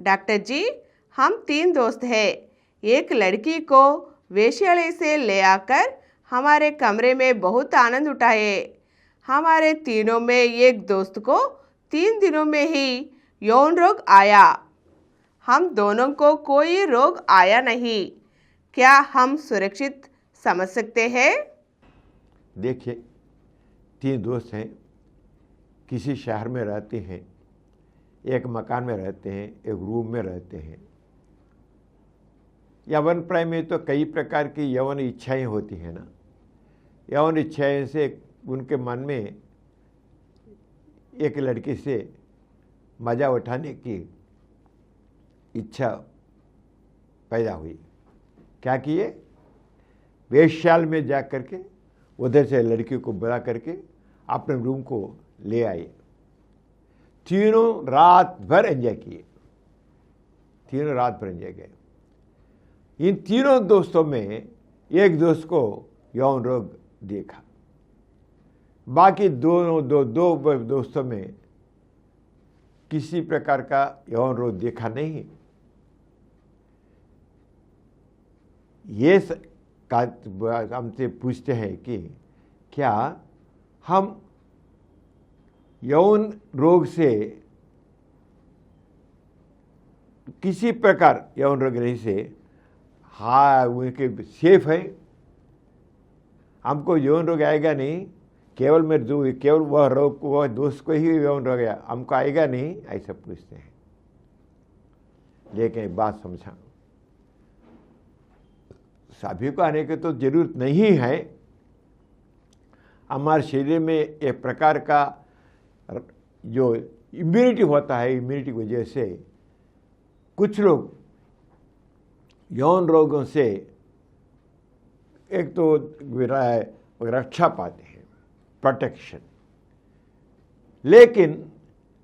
Doctor जी, हम 3 दोस्त हैं। एक लड़की को वेश्यालय से ले आकर हमारे कमरे में बहुत आनंद उठाए। हमारे तीनों में एक दोस्त को 3 दिनों में ही यौन रोग आया। हम दोनों को कोई रोग आया नहीं। क्या हम सुरक्षित समझ सकते हैं? देखिए, 3 दोस्त हैं, किसी शहर में रहते हैं, एक मकान में रहते हैं, एक रूम में रहते हैं। यौवन प्राय में तो कई प्रकार की यौवन इच्छाएं होती हैं ना। यौवन इच्छाएं से उनके मन में एक लड़की से मज़ा उठाने की इच्छा पैदा हुई। क्या किए? वेश्यालय में जा करके उधर से लड़की को बुला करके अपने रूम को ले आए। तीनों रात भर एंजॉय किए, तीनों रात भर एंजॉय किए। इन तीनों दोस्तों में एक दोस्त को यौन रोग देखा, बाकी दो दोस्तों में किसी प्रकार का यौन रोग देखा नहीं। ये हमसे पूछते हैं कि क्या हम यौन रोग से किसी प्रकार यौन रोग नहीं से उनके सेफ है? हमको यौन रोग आएगा नहीं, केवल वह रोग वह दोस्त को ही यौन रोग आया, हमको आएगा नहीं, ऐसा पूछते हैं। लेकिन एक बात समझा, सभी को आने की तो जरूरत नहीं है। हमारे शरीर में एक प्रकार का जो इम्यूनिटी होता है, इम्यूनिटी की वजह से कुछ लोग यौन रोगों से एक तो रक्षा पाते हैं, प्रोटेक्शन। लेकिन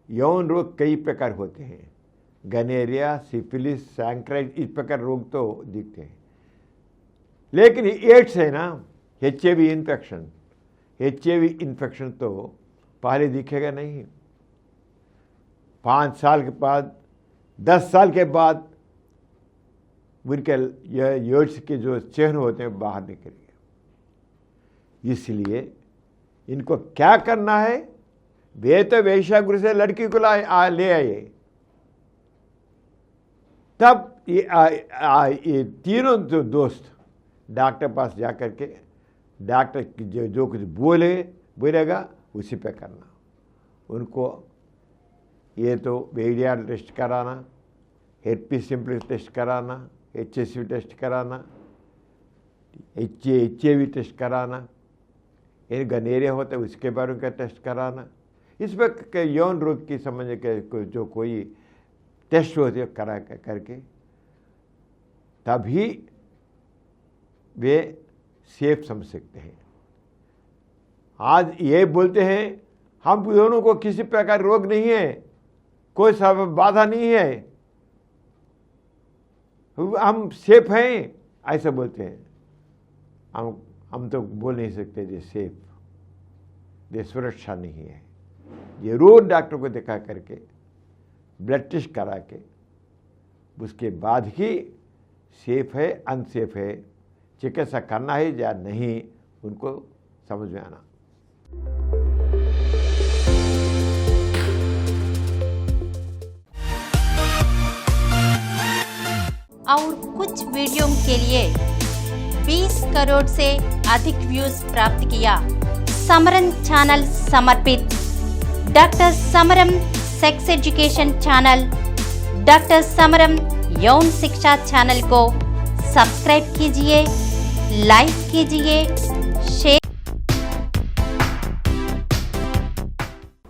यौन रोग कई प्रकार होते हैं। गनेरिया, सिफिलिस, सैंक्राइड, इस प्रकार रोग तो दिखते हैं। लेकिन एड्स है ना, HIV इन्फेक्शन तो पहले दिखेगा नहीं। 5 साल के बाद, 10 साल के बाद उनके एड्स के जो चिन्ह होते हैं बाहर निकलेंगे। इसलिए इनको क्या करना है? वे तो वेश्यागृह से लड़की को ले आए, तब ये तीनों जो दोस्त डॉक्टर पास जा करके डॉक्टर जो कुछ बोलेगा उसी पे करना। उनको ये तो वेरिया टेस्ट कराना, herpes simplex टेस्ट कराना, HSV टेस्ट कराना, HIV टेस्ट कराना, ये गनेरिया होता है उसके बारे में टेस्ट कराना। इस पर यौन रोग की समझ के जो कोई टेस्ट होते है करा करके तभी वे सेफ समझ सकते हैं। आज ये बोलते हैं हम दोनों को किसी प्रकार रोग नहीं है, कोई बाधा नहीं है, हम सेफ हैं, ऐसा बोलते हैं। हम तो बोल नहीं सकते ये सेफ, ये सुरक्षा नहीं है। जरूर डॉक्टर को दिखा करके ब्लड टेस्ट करा के उसके बाद ही सेफ है अनसेफ है चिकित्सा करना है या नहीं, उनको समझ में आना। और कुछ वीडियो के लिए 20 करोड़ से अधिक व्यूज प्राप्त किया। समरन चैनल समर्पित doctor समरम sex education channel, doctor समरम यौन शिक्षा चैनल को सब्सक्राइब कीजिए, लाइक कीजिए, शेयर